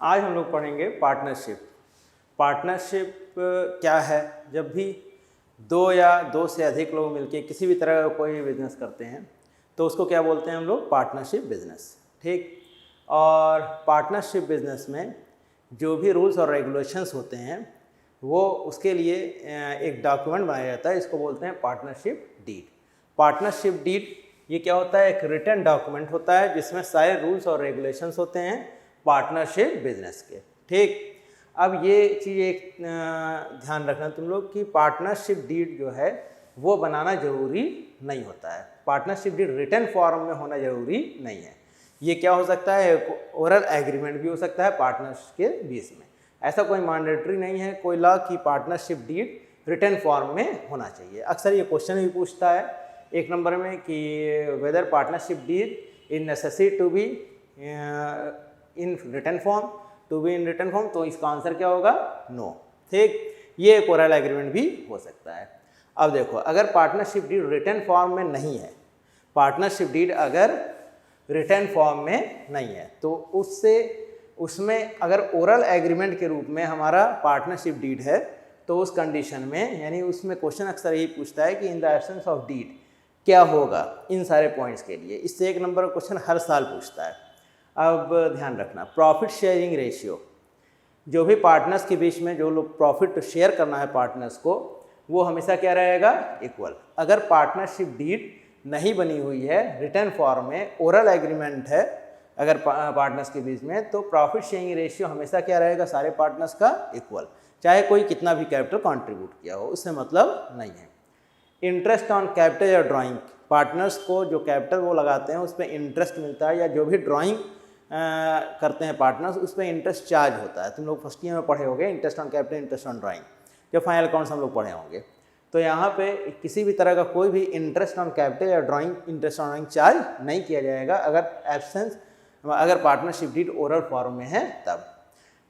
आज हम लोग पढ़ेंगे पार्टनरशिप। पार्टनरशिप क्या है? जब भी दो या दो से अधिक लोग मिलके किसी भी तरह का कोई बिजनेस करते हैं तो उसको क्या बोलते हैं हम लोग? Partnership business. ठीक। और पार्टनरशिप बिजनेस में जो भी रूल्स और रेगुलेशंस होते हैं वो उसके लिए एक डॉक्यूमेंट बनाया जाता है, इसको बोलते हैं पार्टनरशिप डीड। पार्टनरशिप डीड ये क्या होता है? एक रिटन डॉक्यूमेंट होता है जिसमें सारे रूल्स और रेगुलेशंस होते हैं पार्टनरशिप बिजनेस के। ठीक। अब ये चीज़ एक ध्यान रखना तुम लोग कि पार्टनरशिप डीड जो है वो बनाना जरूरी नहीं होता है। पार्टनरशिप डीड रिटन फॉर्म में होना जरूरी नहीं है। ये क्या हो सकता है? ओरल एग्रीमेंट भी हो सकता है पार्टनर्स के बीच में। ऐसा कोई मैंडेटरी नहीं है कोई लॉ कि पार्टनरशिप डीड रिटन फॉर्म में होना चाहिए। अक्सर ये क्वेश्चन भी पूछता है एक नंबर में कि whether partnership deed is necessary to be in written form, to be in written form, तो इसका आंसर क्या होगा? नो। ठीक। ये एक ओरल एग्रीमेंट भी हो सकता है। अब देखो, अगर पार्टनरशिप डीड रिटन फॉर्म में नहीं है, पार्टनरशिप डीड अगर रिटन फॉर्म में नहीं है तो उसमें अगर ओरल एग्रीमेंट के रूप में हमारा पार्टनरशिप डीड है तो उस कंडीशन में, यानी उसमें क्वेश्चन अक्सर यही पूछता है कि in the absence of deed क्या होगा इन सारे पॉइंट्स के लिए। इससे एक नंबर का क्वेश्चन हर साल पूछता है। अब ध्यान रखना, प्रॉफिट शेयरिंग रेशियो, जो भी पार्टनर्स के बीच में जो लोग प्रॉफिट शेयर करना है पार्टनर्स को, वो हमेशा क्या रहेगा? इक्वल। अगर पार्टनरशिप डीड नहीं बनी हुई है, रिटन फॉर्म में ओरल एग्रीमेंट है अगर पार्टनर्स के बीच में, तो प्रॉफिट शेयरिंग रेशियो हमेशा क्या रहेगा? सारे पार्टनर्स का इक्वल, चाहे कोई कितना भी कैपिटल कंट्रीब्यूट किया हो, उससे मतलब नहीं है। इंटरेस्ट ऑन कैपिटल या ड्राइंग, पार्टनर्स को जो कैपिटल वो लगाते हैं उस पर इंटरेस्ट मिलता है, या जो भी ड्राइंग करते हैं पार्टनर्स उस पर इंटरेस्ट चार्ज होता है। तुम लोग फर्स्ट ईयर में पढ़े होंगे interest on capital, interest on drawing, जब फाइनल अकाउंट्स हम लोग पढ़े होंगे। तो यहाँ पे किसी भी तरह का कोई भी इंटरेस्ट ऑन कैपिटल या drawing, interest on drawing charge नहीं किया जाएगा अगर पार्टनरशिप डीड ओरल फॉर्म में है तब।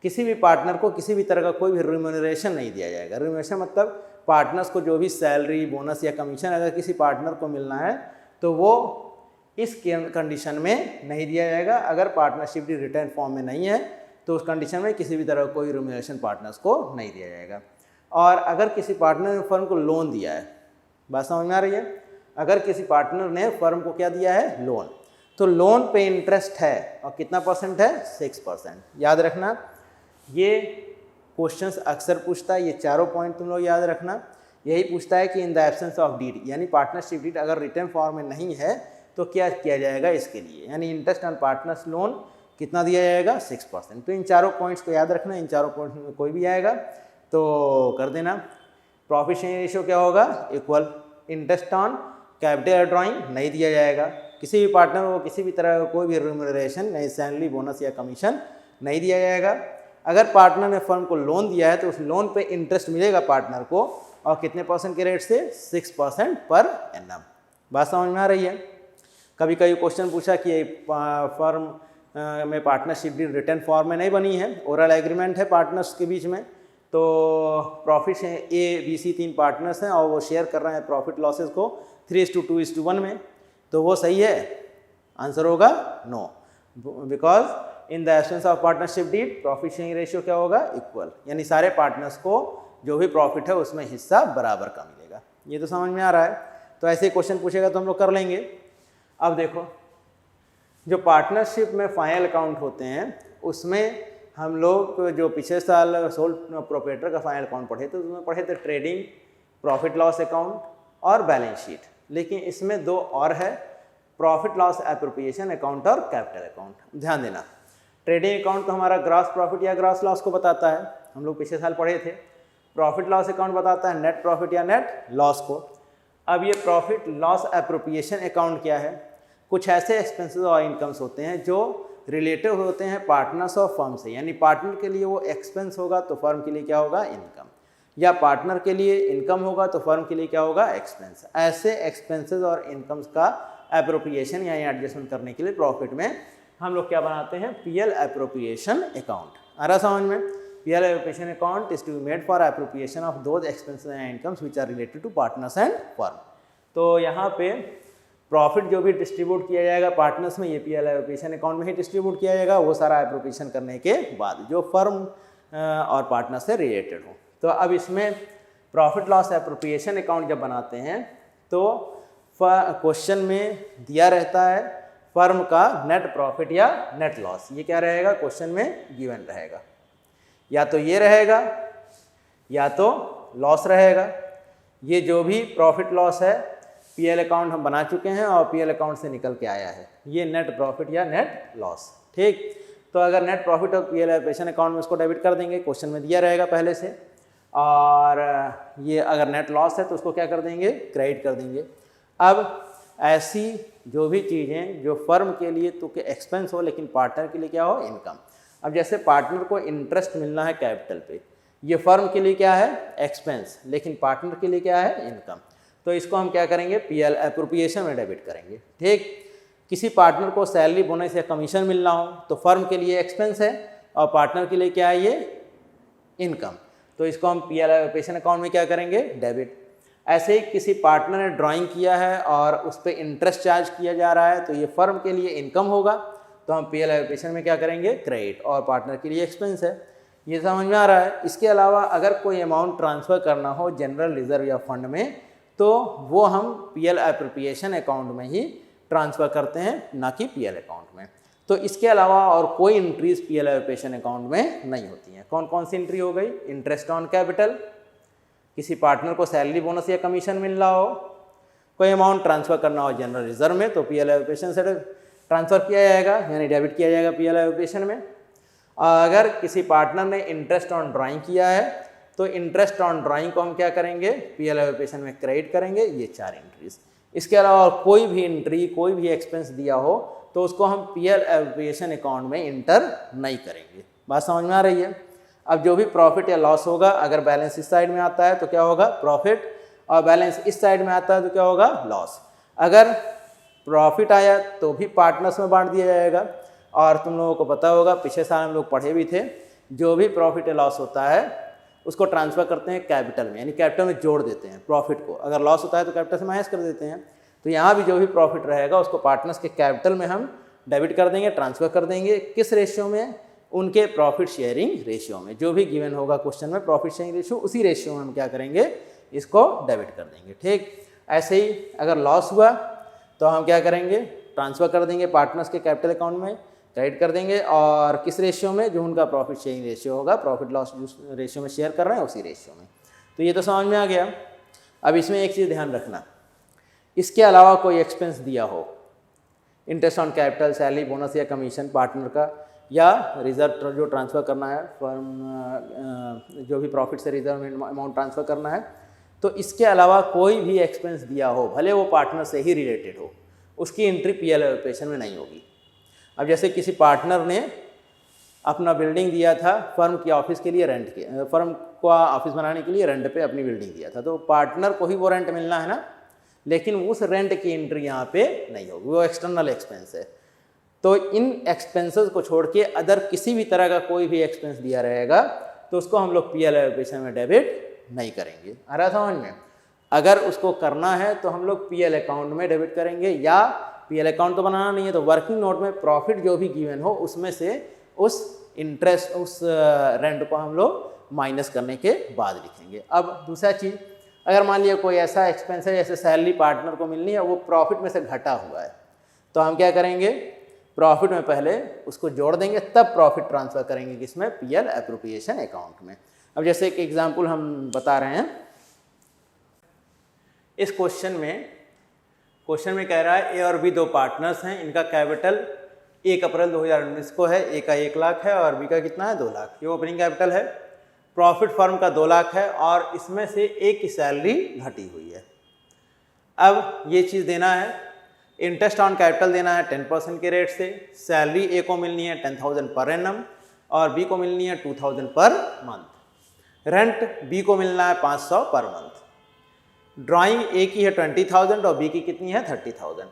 किसी भी पार्टनर को किसी भी तरह का कोई भी रिम्यूनरेशन नहीं दिया जाएगा। रिम्यूनरेशन मतलब पार्टनर्स को जो भी सैलरी, बोनस या कमीशन अगर किसी पार्टनर को मिलना है तो वो इस कंडीशन में नहीं दिया जाएगा। अगर पार्टनरशिप डीड रिटर्न फॉर्म में नहीं है तो उस कंडीशन में किसी भी तरह कोई रिम्यूनरेशन पार्टनर्स को नहीं दिया जाएगा। और अगर किसी पार्टनर ने फर्म को लोन दिया है, बात समझ में आ रही है? अगर किसी पार्टनर ने फर्म को क्या दिया है? लोन, तो लोन पे इंटरेस्ट है और कितना परसेंट है? 6%। याद रखना, ये क्वेश्चंस अक्सर पूछता है। ये चारों पॉइंट तुम लोग याद रखना। यही पूछता है कि in the absence of deed, यानी पार्टनरशिप डीड अगर रिटर्न फॉर्म में नहीं है तो क्या किया जाएगा इसके लिए, यानी इंटरेस्ट ऑन पार्टनर्स लोन कितना दिया जाएगा? 6%। तो इन चारों पॉइंट्स को याद रखना। इन चारों पॉइंट्स में कोई भी आएगा तो कर देना। प्रॉफिट शेयरिंग रेशियो क्या होगा? इक्वल। इंटरेस्ट ऑन कैपिटल या ड्राइंग नहीं दिया जाएगा। किसी भी पार्टनर को किसी भी तरह का कोई भी रिम्यूनरेशन, नहीं सैलरी, बोनस या कमीशन नहीं दिया जाएगा। अगर पार्टनर ने फर्म को लोन दिया है तो उस लोन पे इंटरेस्ट मिलेगा पार्टनर को, और कितने परसेंट के रेट से? 6% पर एनम। बात समझ में आ रही है? कभी कभी क्वेश्चन पूछा कि फर्म में पार्टनरशिप डीड रिटर्न फॉर्म में नहीं बनी है, ओरल एग्रीमेंट है पार्टनर्स के बीच में, तो profit A B C 3 partners हैं और वो शेयर कर रहे हैं प्रॉफिट लॉसेस को 3:2:1 में, तो वो सही है? आंसर होगा no, because in the absence of partnership deed profit sharing ratio क्या होगा? इक्वल, यानी सारे पार्टनर्स को जो भी प्रॉफिट है उसमें हिस्सा बराबर का मिलेगा। ये तो समझ में आ रहा है? तो ऐसे क्वेश्चन पूछेगा तो हम लोग कर लेंगे। अब देखो, जो पार्टनरशिप में फाइनल अकाउंट होते हैं उसमें हम लोग जो पिछले साल सोल प्रोप्राइटर का फाइनल अकाउंट पढ़े थे उसमें पढ़े थे ट्रेडिंग, प्रॉफिट लॉस अकाउंट और बैलेंस शीट। लेकिन इसमें दो और है, प्रॉफिट लॉस एप्रोप्रिएशन अकाउंट और कैपिटल अकाउंट। ध्यान देना, ट्रेडिंग अकाउंट तो हमारा ग्रॉस प्रॉफिट या ग्रॉस लॉस को बताता है, हम लोग पिछले साल पढ़े थे। प्रॉफिट लॉस अकाउंट बताता है नेट प्रॉफिट या नेट लॉस को। अब ये प्रॉफिट लॉस एप्रोप्रिएशन अकाउंट क्या है? कुछ ऐसे एक्सपेंसेस और इनकम्स होते हैं जो रिलेटिव होते हैं पार्टनर्स और फर्म से, यानी पार्टनर के लिए वो एक्सपेंस होगा तो फर्म के लिए क्या होगा? इनकम, या पार्टनर के लिए इनकम होगा तो फर्म के लिए क्या होगा? एक्सपेंस। ऐसे एक्सपेंसेस और इनकम्स का एप्रोप्रिएशन यानी एडजस्टमेंट करने के लिए प्रॉफिट में हम लोग क्या बनाते हैं? PL appropriation account. आ रहा समझ में? PL appropriation account is to be made for appropriation of those expenses and incomes which are related to partners and firm. तो यहाँ पे प्रॉफिट जो भी डिस्ट्रीब्यूट किया जाएगा पार्टनर्स में, ये पीएल एलोकेशन अकाउंट में ही डिस्ट्रीब्यूट किया जाएगा, वो सारा एप्रोप्रिएशन करने के बाद जो फर्म और पार्टनर से रिलेटेड हो। तो अब इसमें प्रॉफिट लॉस एप्रोप्रिएशन अकाउंट जब बनाते हैं तो क्वेश्चन में दिया रहता है फर्म का नेट प्रॉफिट या नेट लॉस। ये क्या रहेगा, क्वेश्चन में गिवन रहेगा, या तो ये रहेगा या तो लॉस रहेगा। ये जो भी प्रॉफिट लॉस है पीएल अकाउंट हम बना चुके हैं और पीएल अकाउंट से निकल के आया है, ये नेट प्रॉफिट या नेट लॉस। ठीक, तो अगर नेट प्रॉफिट और पीएल एलोकेशन अकाउंट में उसको डेबिट कर देंगे, क्वेश्चन में दिया रहेगा पहले से, और ये अगर नेट लॉस है तो उसको क्या कर देंगे, क्रेडिट कर देंगे। अब ऐसी जो भी चीज़ें जो फर्म के लिए तो कि एक्सपेंस हो लेकिन पार्टनर के लिए क्या हो, इनकम। अब जैसे पार्टनर को इंटरेस्ट मिलना है कैपिटल पे, ये फर्म के लिए क्या है, एक्सपेंस, लेकिन पार्टनर के लिए क्या है, इनकम। तो इसको हम क्या करेंगे, पीएल एप्रोप्रिएशन में डेबिट करेंगे। ठीक, किसी पार्टनर को सैलरी बोनस या कमीशन मिलना हो तो फर्म के लिए एक्सपेंस है और पार्टनर के लिए क्या है, ये इनकम। तो इसको हम पीएल एलोकेशन अकाउंट में क्या करेंगे, डेबिट। ऐसे ही किसी पार्टनर ने ड्राइंग किया है और उस पर इंटरेस्ट चार्ज किया जा रहा है तो ये फर्म के लिए इनकम होगा, तो हम पीएल एलोकेशन में क्या करेंगे, क्रेडिट, और पार्टनर के लिए एक्सपेंस है। ये समझ में आ रहा है। इसके अलावा अगर कोई अमाउंट ट्रांसफ़र करना हो जनरल रिजर्व या फंड में तो वो हम पीएल एप्रोप्रिएशन अकाउंट में ही ट्रांसफ़र करते हैं, ना कि पीएल अकाउंट में। तो इसके अलावा और कोई एंट्रीज पीएल एलोकेशन अकाउंट में नहीं होती हैं। कौन कौन सी एंट्री हो गई, इंटरेस्ट ऑन कैपिटल, किसी पार्टनर को सैलरी बोनस या कमीशन मिल रहा हो, कोई अमाउंट ट्रांसफ़र करना हो जनरल रिजर्व में तो पीएल एलोकेशन से ट्रांसफ़र किया जाएगा, यानी डेबिट किया जाएगा पीएल एलोकेशन में। अगर किसी पार्टनर ने इंटरेस्ट ऑन ड्राइंग किया है तो इंटरेस्ट ऑन ड्राइंग को हम क्या करेंगे, पीएल एलोकेशन में क्रेडिट करेंगे। ये 4 एंट्रीज। इसके अलावा कोई भी एंट्री, कोई भी एक्सपेंस दिया हो तो उसको हम पीएल एप्रोप्रिएशन अकाउंट में इंटर नहीं करेंगे। बात समझ में आ रही है। अब जो भी प्रॉफिट या लॉस होगा, अगर बैलेंस इस साइड में आता है तो क्या होगा, प्रॉफिट, और बैलेंस इस साइड में आता है तो क्या होगा, लॉस। अगर प्रॉफिट आया तो भी पार्टनर्स में बांट दिया जाएगा, और तुम लोगों को पता होगा पिछले साल हम लोग पढ़े भी थे, जो भी प्रॉफिट या लॉस होता है उसको ट्रांसफ़र करते हैं कैपिटल में, यानी कैपिटल में जोड़ देते हैं प्रॉफिट को। अगर लॉस होता है तो कैपिटल से माइनस कर देते हैं। तो यहाँ भी जो भी प्रॉफिट रहेगा उसको पार्टनर्स के कैपिटल में हम डेबिट कर देंगे, ट्रांसफ़र कर देंगे। किस रेशियो में, उनके प्रॉफिट शेयरिंग रेशियो में। जो भी गिवन होगा क्वेश्चन में प्रॉफिट शेयरिंग रेशियो, उसी रेशियो में हम क्या करेंगे, इसको डेबिट कर देंगे। ठीक, ऐसे ही अगर लॉस हुआ तो हम क्या करेंगे, ट्रांसफ़र कर देंगे पार्टनर्स के कैपिटल अकाउंट में, क्रेडिट कर देंगे, और किस रेशियो में, जो उनका प्रॉफिट शेयरिंग रेशियो होगा, प्रॉफिट लॉस जिस रेशियो में शेयर कर रहे हैं उसी रेशियो में। तो ये तो समझ में आ गया। अब इसमें एक चीज़ ध्यान रखना, इसके अलावा कोई एक्सपेंस दिया हो, interest on capital, salary bonus या कमीशन पार्टनर का, या रिजर्व जो ट्रांसफ़र करना है फर्म, जो भी प्रॉफिट से रिजर्व में अमाउंट ट्रांसफ़र करना है, तो इसके अलावा कोई भी एक्सपेंस दिया हो, भले वो पार्टनर से ही रिलेटेड हो, उसकी एंट्री पीएल एलोकेशन में नहीं होगी। अब जैसे किसी पार्टनर ने अपना बिल्डिंग दिया था फर्म की ऑफिस के लिए रेंट के, फर्म को ऑफिस बनाने के लिए रेंट पे अपनी बिल्डिंग दिया था, तो पार्टनर को ही वो रेंट मिलना है ना, लेकिन उस रेंट की एंट्री यहाँ पे नहीं होगी, वो एक्सटर्नल एक्सपेंस है। तो इन एक्सपेंसेस को छोड़ के अदर किसी भी तरह का कोई भी एक्सपेंस दिया रहेगा तो उसको हम लोग पीएल एलोकेशन में डेबिट नहीं करेंगे। आ रहा समझ में। अगर उसको करना है तो हम लोग पीएल अकाउंट में डेबिट करेंगे, या पीएल अकाउंट तो बनाना नहीं है तो वर्किंग नोट में प्रॉफिट जो भी गिवन हो उसमें से उस इंटरेस्ट, उस रेंट को हम लोग माइनस करने के बाद लिखेंगे। अब दूसरा चीज़, अगर मान लिया कोई ऐसा एक्सपेंस है जैसे सैलरी पार्टनर को मिलनी है, वो प्रॉफिट में से घटा हुआ है, तो हम क्या करेंगे, प्रॉफिट में पहले उसको जोड़ देंगे, तब प्रॉफिट ट्रांसफ़र करेंगे किसमें, पीएल एप्रोप्रिएशन अकाउंट में। अब जैसे एक एग्जांपल हम बता रहे हैं, इस क्वेश्चन में कह रहा है ए और बी 2 पार्टनर्स हैं, इनका कैपिटल 1 अप्रैल 2019 को है, ए का 1 लाख है और बी का कितना है, 2 लाख। ये ओपनिंग कैपिटल है। प्रॉफिट फर्म का 2 लाख है और इसमें से ए की सैलरी घटी हुई है। अब ये चीज़ देना है, इंटरेस्ट ऑन कैपिटल देना है 10% के रेट से, सैलरी ए को मिलनी है 10,000 पर एनम और बी को मिलनी है 2,000 पर मंथ, रेंट बी को मिलना है 500 पर मंथ, ड्राइंग ए की है 20,000 और बी की कितनी है 30,000।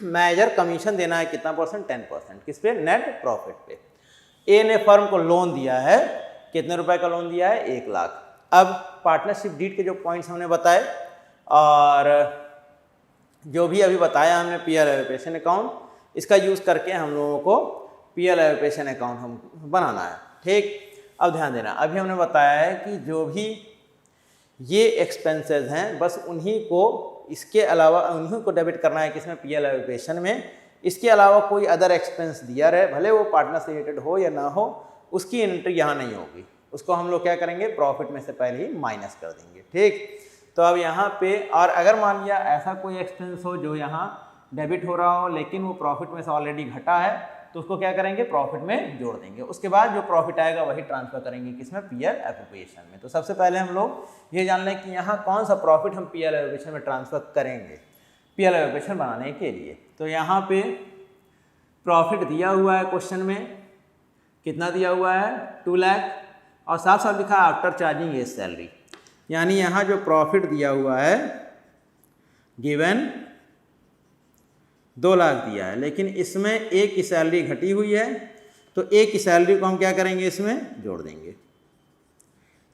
मेजर कमीशन देना है कितना परसेंट, 10%। किस पे, नेट प्रॉफिट पे। ए ने फर्म को लोन दिया है, कितने रुपए का लोन दिया है, 1 लाख। अब पार्टनरशिप डीड के जो पॉइंट्स हमने बताए और जो भी अभी बताया हमने पीएल एलोकेशन अकाउंट, इसका यूज़ करके हम लोगों को पीएल एलोकेशन अकाउंट हम बनाना है। ठीक, अब ध्यान देना, अभी हमने बताया है कि जो भी ये एक्सपेंसेस हैं बस उन्हीं को, इसके अलावा उन्हीं को डेबिट करना है किसमें, पीएल एलोकेशन में। इसके अलावा कोई अदर एक्सपेंस दिया रहे, भले वो पार्टनर से रिलेटेड हो या ना हो, उसकी एंट्री यहाँ नहीं होगी। उसको हम लोग क्या करेंगे, प्रॉफिट में से पहले ही माइनस कर देंगे। ठीक, तो अब यहाँ पे, और अगर मान लिया ऐसा कोई एक्सपेंस हो जो यहाँ डेबिट हो रहा हो लेकिन वो प्रॉफिट में से ऑलरेडी घटा है, तो उसको क्या करेंगे, प्रॉफिट में जोड़ देंगे। उसके बाद जो प्रॉफिट आएगा वही ट्रांसफर करेंगे किसमें, पीएल एप्रोप्रिएशन में। तो सबसे पहले हम लोग ये जान लें कि यहाँ कौन सा प्रॉफिट हम पीएल एप्रोप्रिएशन में ट्रांसफर करेंगे पीएल एप्रोप्रिएशन बनाने के लिए। तो यहाँ पे प्रॉफिट दिया हुआ है क्वेश्चन में, कितना दिया हुआ है, 2 लाख, और साफ साफ लिखा है आफ्टर चार्जिंग एज सैलरी। यानी यहाँ जो प्रॉफिट दिया हुआ है गिवन 2 लाख दिया है, लेकिन इसमें एक की सैलरी घटी हुई है, तो एक की सैलरी को हम क्या करेंगे, इसमें जोड़ देंगे।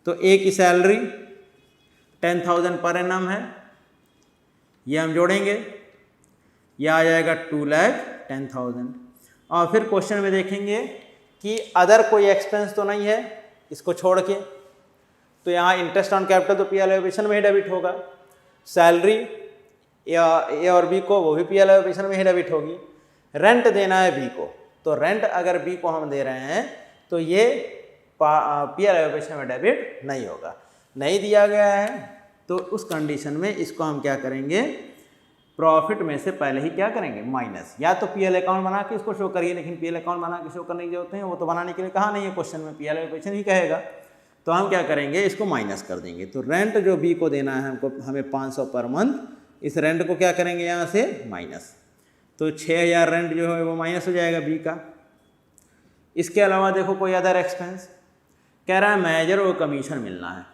तो एक की सैलरी 10,000 पर एनम है, ये हम जोड़ेंगे, यह आ जाएगा 2,10,000। और फिर क्वेश्चन में देखेंगे कि अदर कोई एक्सपेंस तो नहीं है इसको छोड़ के, तो यहाँ इंटरेस्ट ऑन कैपिटल तो पीएल एलोकेशन में ही डेबिट होगा, सैलरी ए और बी को वो भी पीएल एलोकेशन में ही डेबिट होगी, रेंट देना है बी को, तो रेंट अगर बी को हम दे रहे हैं तो ये पीएल एलोकेशन में डेबिट नहीं होगा। नहीं दिया गया है तो उस कंडीशन में इसको हम क्या करेंगे, प्रॉफिट में से पहले ही क्या करेंगे, माइनस। या तो पीएल अकाउंट बना के इसको शो करिए, लेकिन पीएल अकाउंट बना के शो करने की जरूरत नहीं है, वो तो बनाने के लिए कहा नहीं है क्वेश्चन में, पीएल एलोकेशन ही कहेगा। तो हम क्या करेंगे, इसको माइनस कर देंगे। तो रेंट जो बी को देना है हमको, हमें 500 पर मंथ, इस रेंट को क्या करेंगे यहाँ से माइनस, तो 6,000 रेंट जो है वो माइनस हो जाएगा बी का। इसके अलावा देखो कोई अदर एक्सपेंस कह रहा है, मैनेजर को कमीशन मिलना है,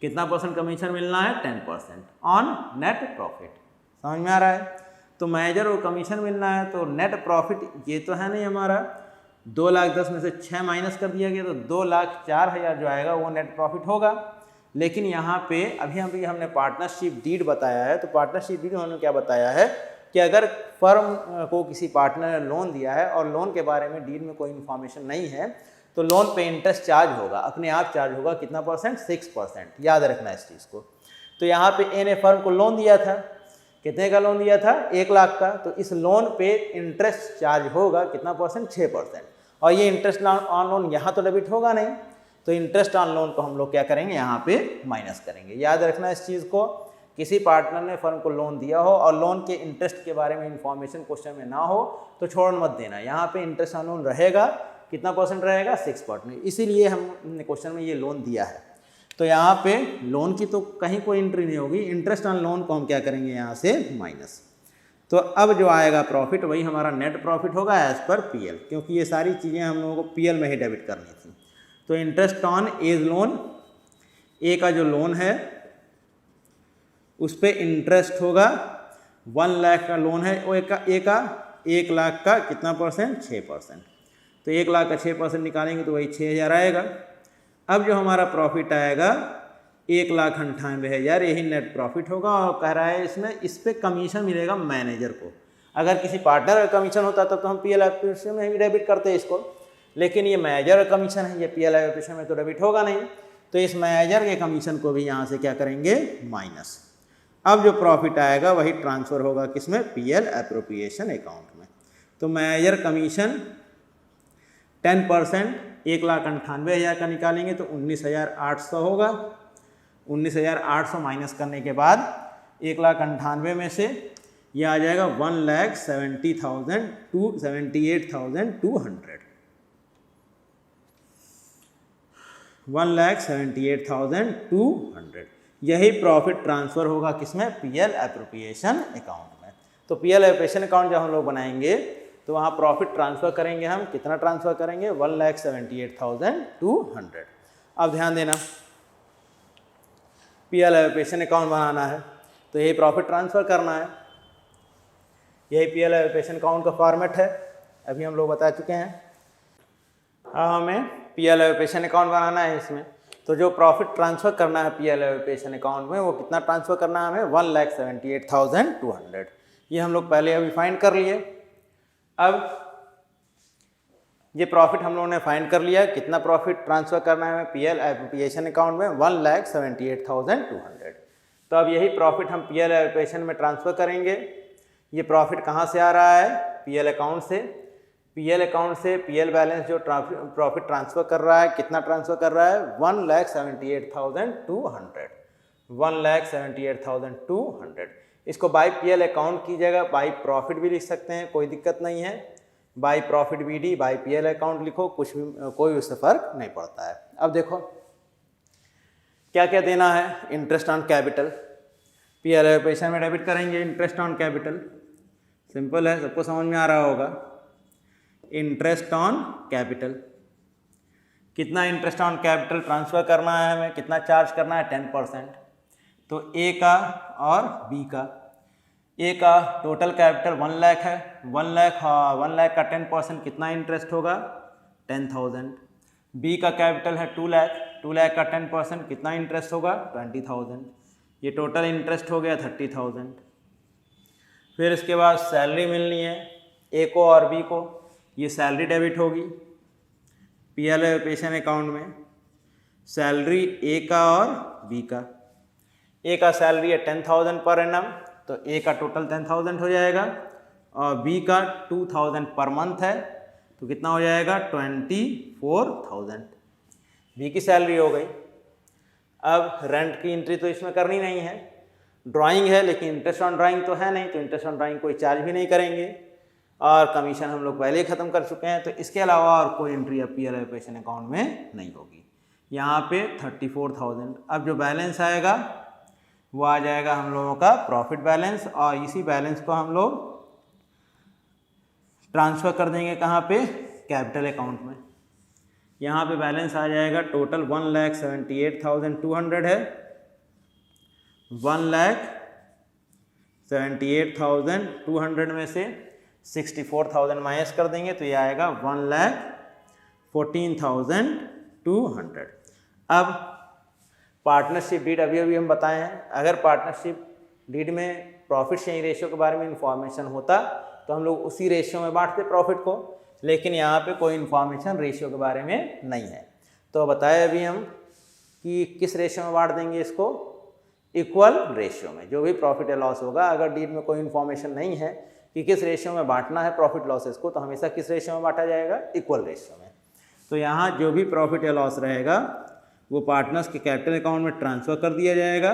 कितना % कमीशन मिलना है, 10% ऑन नेट प्रॉफिट। समझ में आ रहा है, तो मैनेजर को कमीशन मिलना है, तो नेट प्रॉफिट ये तो है नहीं हमारा, 2,10,000 में से 6 माइनस कर दिया गया, तो 2,04,000 जो आएगा वो नेट प्रॉफिट होगा। लेकिन यहाँ पे अभी हमने पार्टनरशिप डीड बताया है, तो पार्टनरशिप डीड उन्होंने क्या बताया है कि अगर फर्म को किसी पार्टनर ने लोन दिया है और लोन के बारे में डीड में कोई इन्फॉर्मेशन नहीं है, तो लोन पे इंटरेस्ट चार्ज होगा, अपने आप चार्ज होगा, कितना %, 6%। याद रखना इस चीज़ को। तो यहाँ पे ए ने फर्म को लोन दिया था, कितने का लोन दिया था, 1 लाख का, तो इस लोन पे इंटरेस्ट चार्ज होगा कितना %, 6%। और ये इंटरेस्ट ऑन लोन यहाँ तो डेबिट होगा नहीं, तो इंटरेस्ट ऑन लोन को हम लोग क्या करेंगे, यहाँ पे माइनस करेंगे। याद रखना इस चीज़ को, किसी पार्टनर ने फर्म को लोन दिया हो और लोन के इंटरेस्ट के बारे में इंफॉर्मेशन क्वेश्चन में ना हो तो छोड़ मत देना। यहाँ पे इंटरेस्ट ऑन लोन रहेगा, कितना % रहेगा, 6%। इसीलिए हमने क्वेश्चन में ये लोन दिया है। तो यहाँ पे लोन की तो कहीं कोई एंट्री नहीं होगी, इंटरेस्ट ऑन लोन को हम क्या करेंगे, यहाँ से माइनस। तो अब जो आएगा प्रॉफिट वही हमारा नेट प्रॉफिट होगा एज पर पीएल, क्योंकि ये सारी चीज़ें हम लोगों को पीएल में ही डेबिट करनी थी। तो इंटरेस्ट ऑन एज लोन, ए का जो लोन है उस पर इंटरेस्ट होगा, 1 लाख का लोन है वो ए का 1 लाख का कितना %, 6%। तो 1 लाख का 6% निकालेंगे तो वही 6,000 आएगा। अब जो हमारा प्रॉफिट आएगा 1,98,000, यही नेट प्रॉफिट होगा। और कह रहा है इसमें इस पर कमीशन मिलेगा मैनेजर को। अगर किसी पार्टनर का कमीशन होता तब तो हम पीएल एप्रोप्रिएशन में भी डेबिट करते इसको, लेकिन ये मैनेजर का कमीशन है, ये पीएल एप्रोप्रिएशन में तो डेबिट होगा नहीं, तो इस मैनेजर के कमीशन को भी यहाँ से क्या करेंगे, माइनस। अब जो प्रॉफिट आएगा वही ट्रांसफ़र होगा किसमें, पीएल एप्रोप्रिएशन अकाउंट में। तो मैनेजर कमीशन 10% 1,98,000 का निकालेंगे तो 19,800 होगा। 19,800 माइनस करने के बाद 1,98,000 में से यह आ जाएगा 1,78,200। 1,78,200 यही प्रॉफिट ट्रांसफ़र होगा किसमें, पीएल एप्रोप्रिएशन अकाउंट में। तो पीएल एप्रोप्रिएशन अकाउंट जब हम लोग बनाएंगे तो वहाँ प्रॉफिट ट्रांसफ़र करेंगे हम, कितना ट्रांसफ़र करेंगे, 1,78,200। अब ध्यान देना, पीएल एप्रोप्रिएशन अकाउंट बनाना है तो यही प्रॉफिट ट्रांसफ़र करना है, यही पीएल एप्रोप्रिएशन अकाउंट का फॉर्मेट है, अभी हम लोग बता चुके हैं। अब हमें पीएल एप्रोप्रिएशन अकाउंट बनाना है इसमें। तो जो प्रॉफिट ट्रांसफ़र करना है पीएल एलोकेशन अकाउंट में वो कितना ट्रांसफ़र करना है हमें 1,78,200। ये हम लोग पहले अभी फाइंड कर लिए। अब ये प्रॉफिट हम लोगों ने फाइंड कर लिया, कितना प्रॉफिट ट्रांसफ़र करना है हमें पीएल एप्रोप्रिएशन अकाउंट में 1,78,200। तो अब यही प्रॉफिट हम पीएल एप्रोप्रिएशन में ट्रांसफ़र करेंगे। ये प्रॉफिट कहाँ से आ रहा है? पीएल अकाउंट से। पीएल अकाउंट से पीएल बैलेंस जो प्रॉफिट ट्रांसफ़र कर रहा है, कितना ट्रांसफ़र कर रहा है? 1,78,200। 1,78,200। इसको बाई पीएल अकाउंट की जगह बाई प्रॉफिट भी लिख सकते हैं, कोई दिक्कत नहीं है। By profit BD by PL account लिखो, कुछ भी कोई उससे फ़र्क नहीं पड़ता है। अब देखो क्या क्या देना है। Interest on capital PL allocation में डेबिट करेंगे। इंटरेस्ट ऑन कैपिटल सिंपल है, सबको समझ में आ रहा होगा। इंटरेस्ट ऑन कैपिटल, कितना इंटरेस्ट ऑन कैपिटल ट्रांसफ़र करना है हमें, कितना चार्ज करना है? 10%। तो ए का और बी का। ए का टोटल कैपिटल 1 लाख है, 1 लाख का 10% कितना इंटरेस्ट होगा? 10,000। बी का कैपिटल है 2 लाख, 2 लाख का 10% कितना इंटरेस्ट होगा? 20,000। ये टोटल इंटरेस्ट हो गया 30,000। फिर इसके बाद सैलरी मिलनी है ए को और बी को। ये सैलरी डेबिट होगी पीएल एलोकेशन अकाउंट में। सैलरी ए का और बी का। ए का सैलरी है 10,000 पर एनम, तो ए का टोटल 10,000 हो जाएगा और बी का 2,000 पर मंथ है, तो कितना हो जाएगा? 24,000 बी की सैलरी हो गई। अब रेंट की एंट्री तो इसमें करनी नहीं है, ड्राइंग है, लेकिन इंटरेस्ट ऑन ड्राइंग तो है नहीं, तो इंटरेस्ट ऑन ड्राइंग कोई चार्ज भी नहीं करेंगे और कमीशन हम लोग पहले ही ख़त्म कर चुके हैं। तो इसके अलावा और कोई एंट्री अब पीएल एलोकेशन अकाउंट में नहीं होगी। यहाँ पे 34,000। अब जो बैलेंस आएगा वो आ जाएगा हम लोगों का प्रॉफिट बैलेंस और इसी बैलेंस को हम लोग ट्रांसफ़र कर देंगे कहाँ पे? कैपिटल अकाउंट में। यहाँ पे बैलेंस आ जाएगा टोटल 1,78,200 है। 1,78,200 में से 64,000 माइनस कर देंगे तो ये आएगा 1,14,200। अब पार्टनरशिप डीड अभी हम बताए हैं। अगर पार्टनरशिप डीड में प्रॉफिट शेयरिंग रेशियो के बारे में इंफॉर्मेशन होता तो हम लोग उसी रेशियो में बांटते प्रॉफिट को, लेकिन यहाँ पे कोई इंफॉर्मेशन रेशियो के बारे में नहीं है। तो बताया अभी हम कि किस रेशियो में बांट देंगे इसको? इक्वल रेशियो में। जो भी प्रॉफिट या लॉस होगा, अगर डीड में कोई इंफॉर्मेशन नहीं है कि किस रेशियो में बांटना है प्रॉफिट लॉसेस को, तो हमेशा किस रेशियो में बांटा जाएगा? इक्वल रेशियो में। तो यहाँ जो भी प्रॉफिट या लॉस रहेगा वो पार्टनर्स के कैपिटल अकाउंट में ट्रांसफ़र कर दिया जाएगा।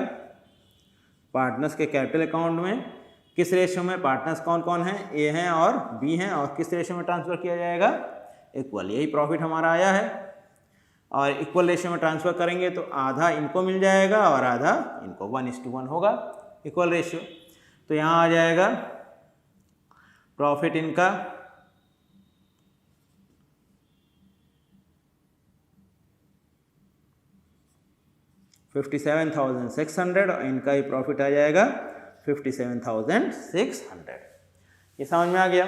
पार्टनर्स के कैपिटल अकाउंट में किस रेशियो में? पार्टनर्स कौन कौन हैं? ए हैं और बी हैं, और किस रेशियो में ट्रांसफ़र किया जाएगा? इक्वल। यही प्रॉफिट हमारा आया है और इक्वल रेशियो में ट्रांसफ़र करेंगे तो आधा इनको मिल जाएगा और आधा इनको, 1:1 होगा इक्वल रेशियो। तो यहाँ आ जाएगा प्रॉफिट इनका 57,600 और इनका ही प्रॉफिट आ जाएगा 57,600। ये समझ में आ गया।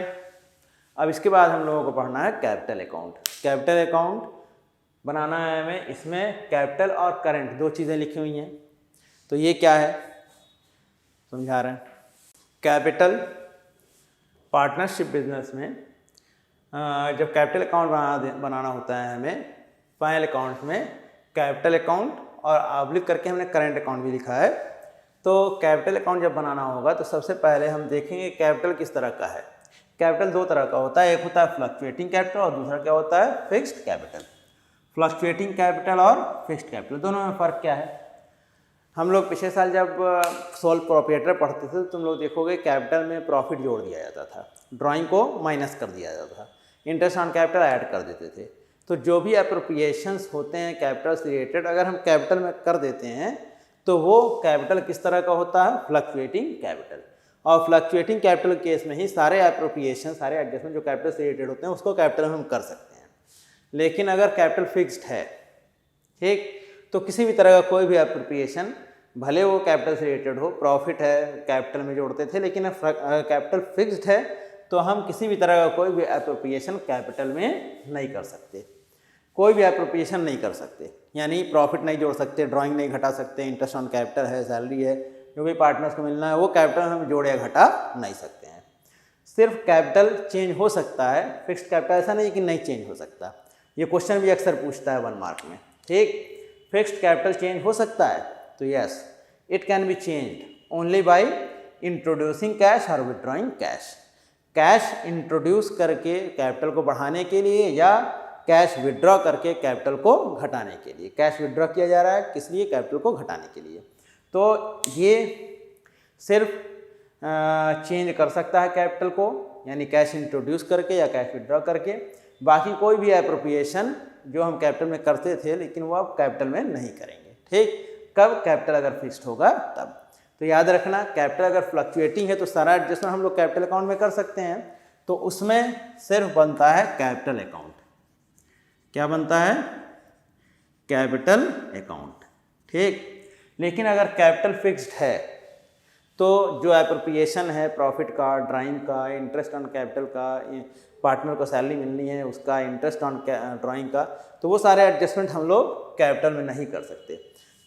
अब इसके बाद हम लोगों को पढ़ना है कैपिटल अकाउंट। कैपिटल अकाउंट बनाना है हमें। इसमें कैपिटल और करंट दो चीज़ें लिखी हुई हैं। तो ये क्या है समझा रहे हैं। कैपिटल पार्टनरशिप बिजनेस में जब कैपिटल अकाउंट बनाना होता है हमें, फाइनल अकाउंट में कैपिटल अकाउंट और ऑब्लिक करके हमने करंट अकाउंट भी लिखा है। तो कैपिटल अकाउंट जब बनाना होगा तो सबसे पहले हम देखेंगे कैपिटल किस तरह का है। कैपिटल दो तरह का होता है, एक होता है फ्लक्चुएटिंग कैपिटल और दूसरा क्या होता है? Fixed capital. फ्लक्चुएटिंग कैपिटल और फिक्स्ड कैपिटल दोनों में फ़र्क क्या है? हम लोग पिछले साल जब सोल प्रोप्राइटर पढ़ते थे तो तुम लोग देखोगे कैपिटल में प्रॉफिट जोड़ दिया जाता था, ड्राइंग को माइनस कर दिया जाता था, इंटरेस्ट ऑन कैपिटल ऐड कर देते थे। तो जो भी अप्रोप्रिएशंस होते हैं कैपिटल से रिलेटेड, अगर हम कैपिटल में कर देते हैं तो वो कैपिटल किस तरह का होता है? Fluctuating capital. और फ्लक्चुएटिंग कैपिटल केस में ही सारे अप्रोप्रिएशन, सारे एडजस्टमेंट जो कैपिटल से रिलेटेड होते हैं उसको कैपिटल में हम कर सकते हैं। लेकिन अगर कैपिटल फिक्स्ड है, ठीक, तो किसी भी तरह का कोई भी अप्रोप्रिएशन, भले वो कैपिटल से रिलेटेड हो, प्रॉफिट है कैपिटल में जोड़ते थे, लेकिन कैपिटल फिक्स्ड है तो हम किसी भी तरह का कोई भी अप्रोप्रिएशन कैपिटल में नहीं कर सकते। कोई भी एप्रोप्रिएशन नहीं कर सकते, यानी प्रॉफिट नहीं जोड़ सकते, ड्राइंग नहीं घटा सकते, इंटरेस्ट ऑन कैपिटल है, सैलरी है, जो भी पार्टनर्स को मिलना है वो कैपिटल हम जोड़ या घटा नहीं सकते हैं। सिर्फ कैपिटल चेंज हो सकता है, फिक्स्ड कैपिटल ऐसा नहीं कि नहीं चेंज हो सकता। ये क्वेश्चन भी अक्सर पूछता है 1 मार्क में, ठीक। फिक्स्ड कैपिटल चेंज हो सकता है, तो yes it can be changed only by introducing cash और विड्रॉइंग कैश। कैश इंट्रोड्यूस करके कैपिटल को बढ़ाने के लिए या कैश विड्रॉ करके कैपिटल को घटाने के लिए। कैश विड्रॉ किया जा रहा है किस लिए? कैपिटल को घटाने के लिए। तो ये सिर्फ चेंज कर सकता है कैपिटल को, यानी कैश इंट्रोड्यूस करके या कैश विड्रॉ करके। बाकी कोई भी एप्रोप्रिएशन जो हम कैपिटल में करते थे लेकिन वो अब कैपिटल में नहीं करेंगे, ठीक। कब? कैपिटल अगर फिक्स्ड होगा तब। तो याद रखना, कैपिटल अगर फ्लक्चुएटिंग है तो सारा एडजस्टमेंट हम लोग कैपिटल अकाउंट में कर सकते हैं, तो उसमें सिर्फ बनता है कैपिटल अकाउंट। क्या बनता है? कैपिटल अकाउंट, ठीक। लेकिन अगर कैपिटल फिक्स्ड है तो जो एप्रोप्रिएशन है प्रॉफिट का, ड्राइंग का, इंटरेस्ट ऑन कैपिटल का, पार्टनर को सैलरी मिलनी है उसका, इंटरेस्ट ऑन ड्राइंग का, तो वो सारे एडजस्टमेंट हम लोग कैपिटल में नहीं कर सकते।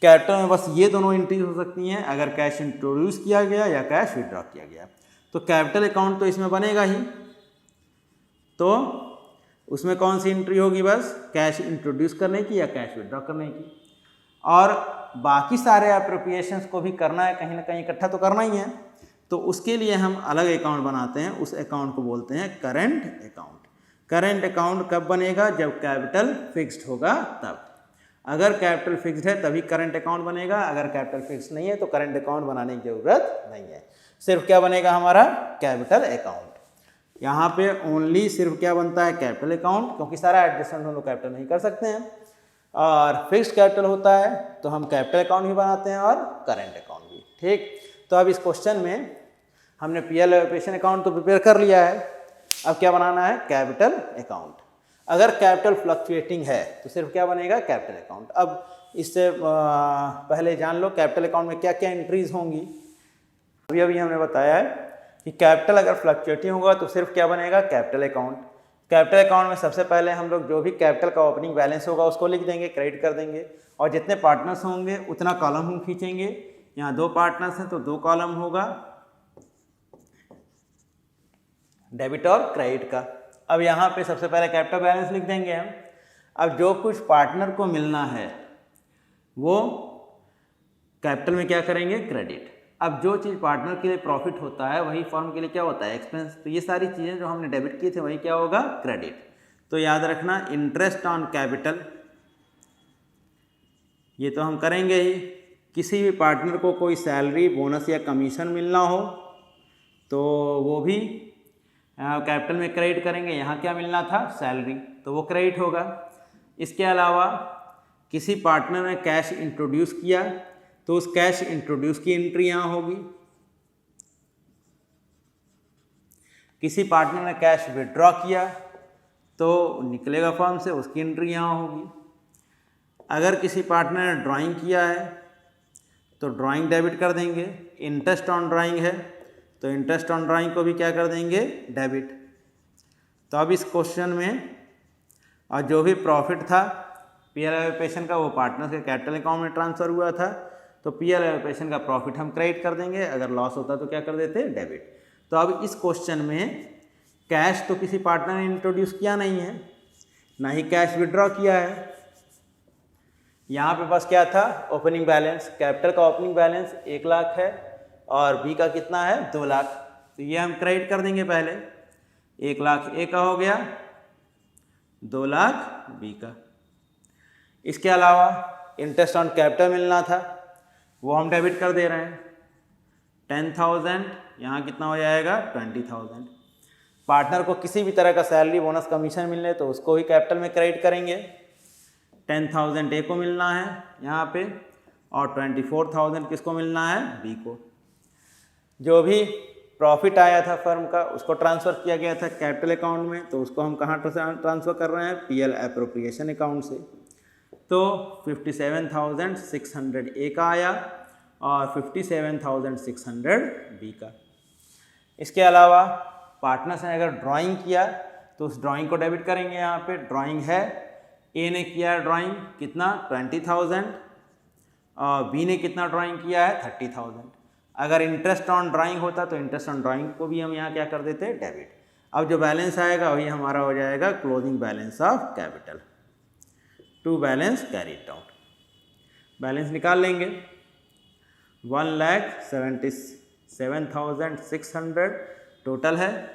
कैपिटल में बस ये दोनों एंट्रीज हो सकती हैं, अगर कैश इंट्रोड्यूस किया गया या कैश विड्रॉ किया गया। तो कैपिटल अकाउंट तो इसमें बनेगा ही, तो उसमें कौन सी एंट्री होगी? बस कैश इंट्रोड्यूस करने की या कैश विड्रॉ करने की। और बाकी सारे एप्रोप्रिएशंस को भी करना है, कहीं ना कहीं इकट्ठा तो करना ही है, तो उसके लिए हम अलग अकाउंट बनाते हैं। उस अकाउंट को बोलते हैं करंट अकाउंट। करंट अकाउंट कब बनेगा? जब कैपिटल फिक्स्ड होगा तब। अगर कैपिटल फिक्स्ड है तभी करंट अकाउंट बनेगा, अगर कैपिटल फिक्स्ड नहीं है तो करंट अकाउंट बनाने की जरूरत नहीं है। सिर्फ क्या बनेगा हमारा? Capital account. यहाँ पे ओनली सिर्फ क्या बनता है? कैपिटल अकाउंट, क्योंकि सारा एडजस्टमेंट हम लोग कैपिटल नहीं कर सकते हैं। और फिक्स्ड कैपिटल होता है तो हम कैपिटल अकाउंट भी बनाते हैं और करंट अकाउंट भी, ठीक। तो अब इस क्वेश्चन में हमने पीएल एलोकेशन अकाउंट तो प्रिपेयर कर लिया है, अब क्या बनाना है? Capital account. अगर कैपिटल फ्लक्चुएटिंग है तो सिर्फ क्या बनेगा? Capital account. अब इससे पहले जान लो कैपिटल अकाउंट में क्या क्या एंट्रीज होंगी। अभी हमने बताया है कि कैपिटल अगर फ्लक्चुएटिंग होगा तो सिर्फ क्या बनेगा? Capital account. कैपिटल अकाउंट में सबसे पहले हम लोग जो भी कैपिटल का ओपनिंग बैलेंस होगा उसको लिख देंगे, क्रेडिट कर देंगे, और जितने पार्टनर्स होंगे उतना कॉलम हम खींचेंगे। यहाँ 2 पार्टनर्स हैं तो 2 कॉलम होगा डेबिट और क्रेडिट का। अब यहाँ पे सबसे पहले कैपिटल बैलेंस लिख देंगे हम। अब जो कुछ पार्टनर को मिलना है वो कैपिटल में क्या करेंगे? क्रेडिट। अब जो चीज़ पार्टनर के लिए प्रॉफिट होता है वही फर्म के लिए क्या होता है? एक्सपेंस। तो ये सारी चीज़ें जो हमने डेबिट किए थे वही क्या होगा? क्रेडिट। तो याद रखना, इंटरेस्ट ऑन कैपिटल ये तो हम करेंगे ही। किसी भी पार्टनर को कोई सैलरी, बोनस या कमीशन मिलना हो तो वो भी कैपिटल में क्रेडिट करेंगे। यहाँ क्या मिलना था? सैलरी, तो वो क्रेडिट होगा। इसके अलावा किसी पार्टनर ने कैश इंट्रोड्यूस किया तो उस कैश इंट्रोड्यूस की एंट्री यहाँ होगी। किसी पार्टनर ने कैश विड्रॉ किया तो निकलेगा फर्म से, उसकी एंट्री यहाँ होगी। अगर किसी पार्टनर ने ड्राइंग किया है तो ड्राइंग डेबिट कर देंगे। इंटरेस्ट ऑन ड्राइंग है तो इंटरेस्ट ऑन ड्राइंग को भी क्या कर देंगे? डेबिट। तो अब इस क्वेश्चन में और जो भी प्रॉफिट था पीएल एलोकेशन का वो पार्टनर के कैपिटल अकाउंट में ट्रांसफ़र हुआ था, तो पीएल एलोकेशन का प्रॉफिट हम क्रेडिट कर देंगे, अगर लॉस होता तो क्या कर देते? डेबिट। तो अब इस क्वेश्चन में कैश तो किसी पार्टनर ने इंट्रोड्यूस किया नहीं है, ना ही कैश विड्रॉ किया है। यहाँ पे बस क्या था? Opening balance. कैपिटल का ओपनिंग बैलेंस 1 लाख है और बी का कितना है? 2 लाख। तो ये हम क्रेडिट कर देंगे पहले। 1 लाख ए का हो गया, 2 लाख बी का। इसके अलावा इंटरेस्ट ऑन कैपिटल मिलना था वो हम डेबिट कर दे रहे हैं। 10,000 यहाँ कितना हो जाएगा? 20,000। पार्टनर को किसी भी तरह का सैलरी, बोनस, कमीशन मिलने तो उसको ही कैपिटल में क्रेडिट करेंगे। 10,000 ए को मिलना है यहाँ पे और 24,000 किसको मिलना है? बी को। जो भी प्रॉफिट आया था फर्म का उसको ट्रांसफ़र किया गया था कैपिटल अकाउंट में, तो उसको हम कहाँ ट्रांसफ़र कर रहे हैं? पीएल एप्रोप्रिएशन अकाउंट से। तो 57,600 ए का आया और 57,600 बी का। इसके अलावा पार्टनर्स ने अगर ड्राइंग किया तो उस ड्राइंग को डेबिट करेंगे। यहाँ पे ड्राइंग है ए ने किया ड्राइंग कितना 20,000 और बी ने कितना ड्राइंग किया है 30,000। अगर इंटरेस्ट ऑन ड्राइंग होता तो इंटरेस्ट ऑन ड्राइंग को भी हम यहाँ क्या कर देते डेबिट। अब जो बैलेंस आएगा वही हमारा हो जाएगा closing balance of capital to balance carried out. Balance निकाल लेंगे 1,77,600 टोटल है।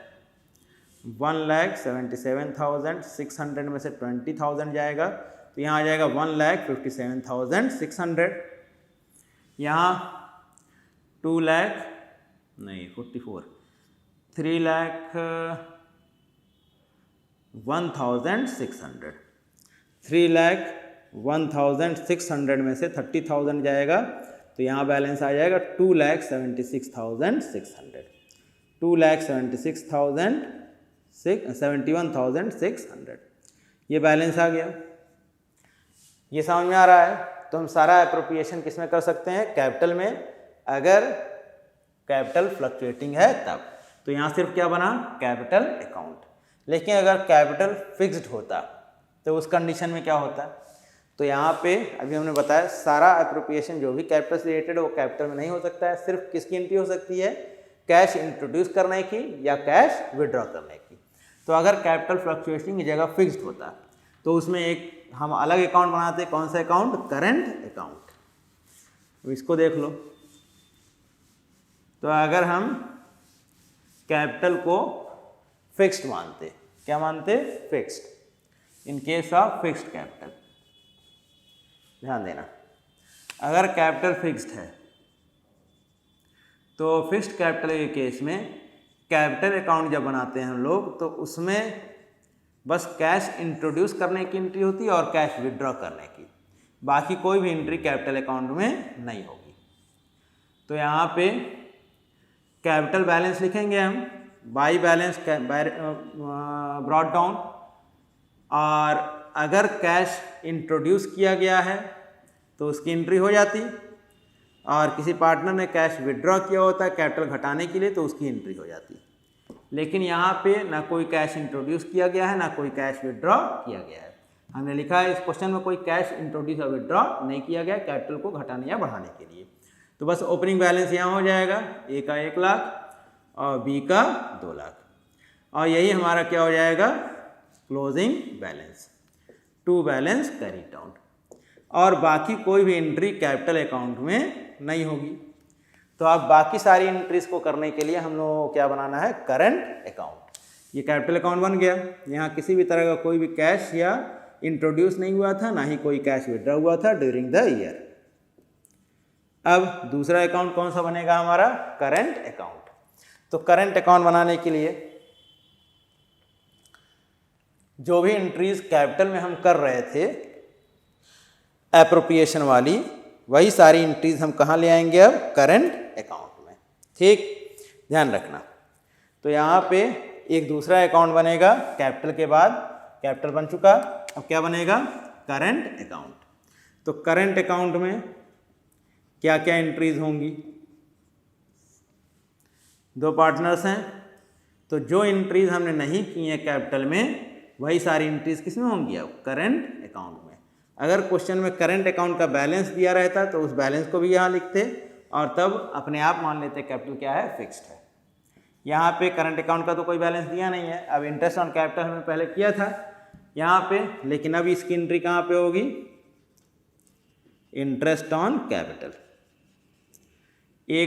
1,77,600 में से 20,000 जाएगा तो यहाँ आ जाएगा 1,57,600। यहाँ 2 लाख नहीं 44 3,01,600 3,01,600 में से 30,000 जाएगा तो यहाँ बैलेंस आ जाएगा 2,76,600 2,71,600 ये बैलेंस आ गया। ये समझ में आ रहा है। तो हम सारा एप्रोप्रिएशन किस में कर सकते हैं कैपिटल में, अगर कैपिटल फ्लक्चुएटिंग है तब। तो यहाँ सिर्फ क्या बना कैपिटल अकाउंट। लेकिन अगर कैपिटल फिक्स्ड होता तो उस कंडीशन में क्या होता, तो यहाँ पे अभी हमने बताया सारा एप्रोप्रिएशन जो भी कैपिटल से रिलेटेड है वो कैपिटल में नहीं हो सकता है। सिर्फ किसकी एंट्री हो सकती है, कैश इंट्रोड्यूस करने की या कैश विड्रॉ करने की। तो अगर कैपिटल फ्लक्चुएशन की जगह फिक्स्ड होता तो उसमें एक हम अलग अकाउंट बनाते, कौन सा अकाउंट, करंट अकाउंट। तो इसको देख लो। तो अगर हम कैपिटल को फिक्स्ड मानते, क्या मानते, fixed, in case of fixed capital, ध्यान देना, अगर कैपिटल फिक्स्ड है तो फिक्स्ड कैपिटल के केस में कैपिटल अकाउंट जब बनाते हैं हम लोग तो उसमें बस कैश इंट्रोड्यूस करने की एंट्री होती है और कैश विड्रॉ करने की, बाकी कोई भी एंट्री कैपिटल अकाउंट में नहीं होगी। तो यहाँ पे कैपिटल बैलेंस लिखेंगे हम बाई बैलेंस ब्रॉट डाउन, और अगर कैश इंट्रोड्यूस किया गया है तो उसकी एंट्री हो जाती, और किसी पार्टनर ने कैश विड्रॉ किया होता है कैपिटल घटाने के लिए तो उसकी एंट्री हो जाती। लेकिन यहाँ पे ना कोई कैश इंट्रोड्यूस किया गया है ना कोई कैश विड्रॉ किया गया है। हमने लिखा है इस क्वेश्चन में कोई कैश इंट्रोड्यूस और विड्रॉ नहीं किया गया कैपिटल को घटाने या बढ़ाने के लिए। तो बस ओपनिंग बैलेंस यहाँ हो जाएगा, ए का 1 लाख और बी का 2 लाख, और यही हमारा क्या हो जाएगा closing balance to balance carried out. और बाकी कोई भी एंट्री कैपिटल अकाउंट में नहीं होगी। तो अब बाकी सारी एंट्रीज को करने के लिए हम लोगों को क्या बनाना है, करंट अकाउंट। ये कैपिटल अकाउंट बन गया। यहाँ किसी भी तरह का कोई भी कैश या इंट्रोड्यूस नहीं हुआ था, ना ही कोई कैश विड्रॉ हुआ था ड्यूरिंग द ईयर। अब दूसरा अकाउंट कौन सा बनेगा हमारा, करंट अकाउंट। तो करंट अकाउंट बनाने के लिए जो भी एंट्रीज कैपिटल में हम कर रहे थे एप्रोप्रिएशन वाली, वही सारी एंट्रीज हम कहाँ ले आएंगे अब, करंट अकाउंट में। ठीक, ध्यान रखना। तो यहाँ पे एक दूसरा अकाउंट बनेगा कैपिटल के बाद, कैपिटल बन चुका, अब क्या बनेगा, करंट अकाउंट। तो करंट अकाउंट में क्या क्या एंट्रीज होंगी, 2 पार्टनर्स हैं, तो जो एंट्रीज हमने नहीं की हैं कैपिटल में वही सारी एंट्रीज किस में होंगी, अब करंट अकाउंट में। अगर क्वेश्चन में करंट अकाउंट का बैलेंस दिया रहता तो उस बैलेंस को भी यहाँ लिखते और तब अपने आप मान लेते कैपिटल क्या है, फिक्स्ड है। यहाँ पे करंट अकाउंट का तो कोई बैलेंस दिया नहीं है। अब इंटरेस्ट ऑन कैपिटल हमने पहले किया था यहाँ पे, लेकिन अब इसकी एंट्री कहाँ पे होगी, इंटरेस्ट ऑन कैपिटल। ए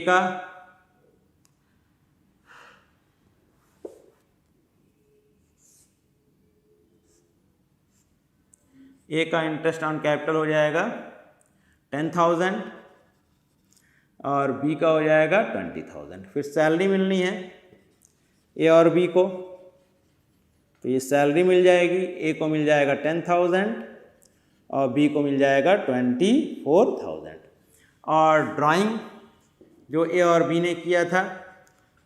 का इंटरेस्ट ऑन कैपिटल हो जाएगा 10,000 और बी का हो जाएगा 20,000। फिर सैलरी मिलनी है ए और बी को, तो ये सैलरी मिल जाएगी, ए को मिल जाएगा 10,000 और बी को मिल जाएगा 24,000। और ड्राइंग जो ए और बी ने किया था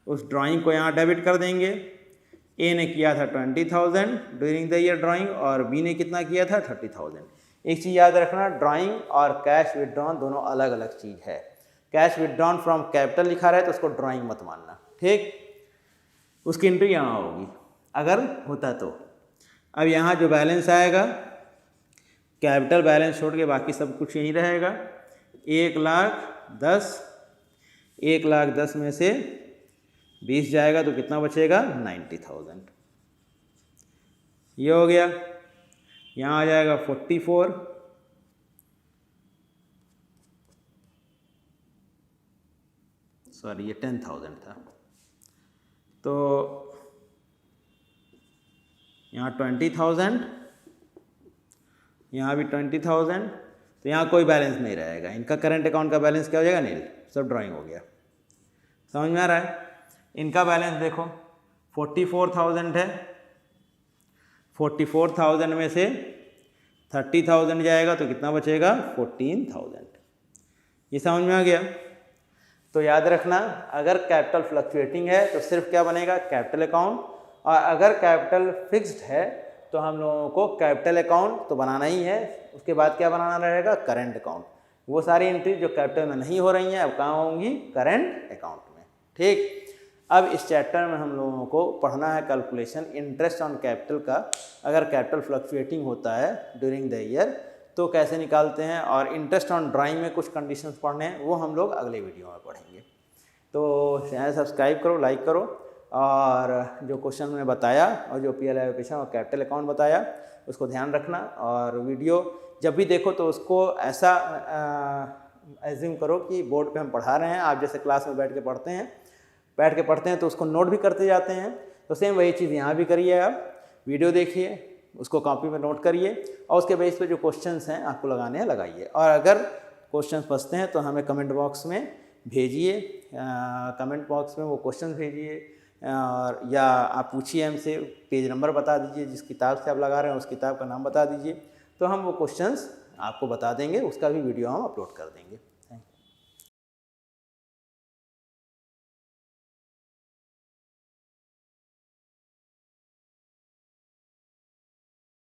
उस ड्राइंग को यहाँ डेबिट कर देंगे। ए ने किया था 20,000 ड्यूरिंग द ईयर ड्राइंग और बी ने कितना किया था 30,000। एक चीज़ याद रखना, ड्राइंग और कैश विड्रॉन दोनों अलग अलग चीज़ है। कैश विड्रॉन फ्रॉम कैपिटल लिखा रहा है तो उसको ड्राइंग मत मानना, ठीक। उसकी एंट्री यहाँ होगी अगर होता तो। अब यहाँ जो बैलेंस आएगा कैपिटल बैलेंस छोड़ के बाकी सब कुछ यहीं रहेगा। 1,10,000, 1,10,000 में से 20 जाएगा तो कितना बचेगा? 90,000। ये हो गया। यहाँ आ जाएगा 44, सॉरी ये 10,000 था, तो यहाँ 20,000, यहाँ भी 20,000, तो यहाँ कोई बैलेंस नहीं रहेगा। इनका करंट अकाउंट का बैलेंस क्या हो जाएगा? नील। सब ड्राइंग हो गया। समझ में आ रहा है? इनका बैलेंस देखो 44,000 है, 44,000 में से 30,000 जाएगा तो कितना बचेगा? 14,000। ये समझ में आ गया? तो याद रखना, अगर कैपिटल फ्लक्चुएटिंग है तो सिर्फ क्या बनेगा? कैपिटल अकाउंट, और अगर कैपिटल फिक्स्ड है तो हम लोगों को कैपिटल अकाउंट तो बनाना ही है, उसके बाद क्या बनाना रहेगा? Current account. वो सारी एंट्री जो कैपिटल में नहीं हो रही हैं अब कहाँ होंगी? करंट अकाउंट में। ठीक। अब इस चैप्टर में हम लोगों को पढ़ना है कैलकुलेशन इंटरेस्ट ऑन कैपिटल का। अगर कैपिटल फ्लक्चुएटिंग होता है ड्यूरिंग द ईयर तो कैसे निकालते हैं, और इंटरेस्ट ऑन ड्राइंग में कुछ कंडीशंस पढ़ने हैं, वो हम लोग अगले वीडियो में पढ़ेंगे। तो चैनल सब्सक्राइब करो, लाइक करो, और जो क्वेश्चन मैंने बताया और जो पीएल एलोकेशन और कैपिटल अकाउंट बताया उसको ध्यान रखना। और वीडियो जब भी देखो तो उसको ऐसा एज्यूम करो कि बोर्ड पे हम पढ़ा रहे हैं, आप जैसे क्लास में बैठ के पढ़ते हैं तो उसको नोट भी करते जाते हैं। तो सेम वही चीज़ यहाँ भी करिए। आप वीडियो देखिए, उसको कॉपी में नोट करिए, और उसके बेस पे जो क्वेश्चंस हैं आपको लगाने हैं लगाइए। और अगर क्वेश्चंस फंसते हैं तो हमें कमेंट बॉक्स में भेजिए, कमेंट बॉक्स में वो क्वेश्चन भेजिए, और या आप पूछिए हमसे, पेज नंबर बता दीजिए, जिस किताब से आप लगा रहे हैं उस किताब का नाम बता दीजिए, तो हम वो क्वेश्चंस आपको बता देंगे, उसका भी वीडियो हम अपलोड कर देंगे।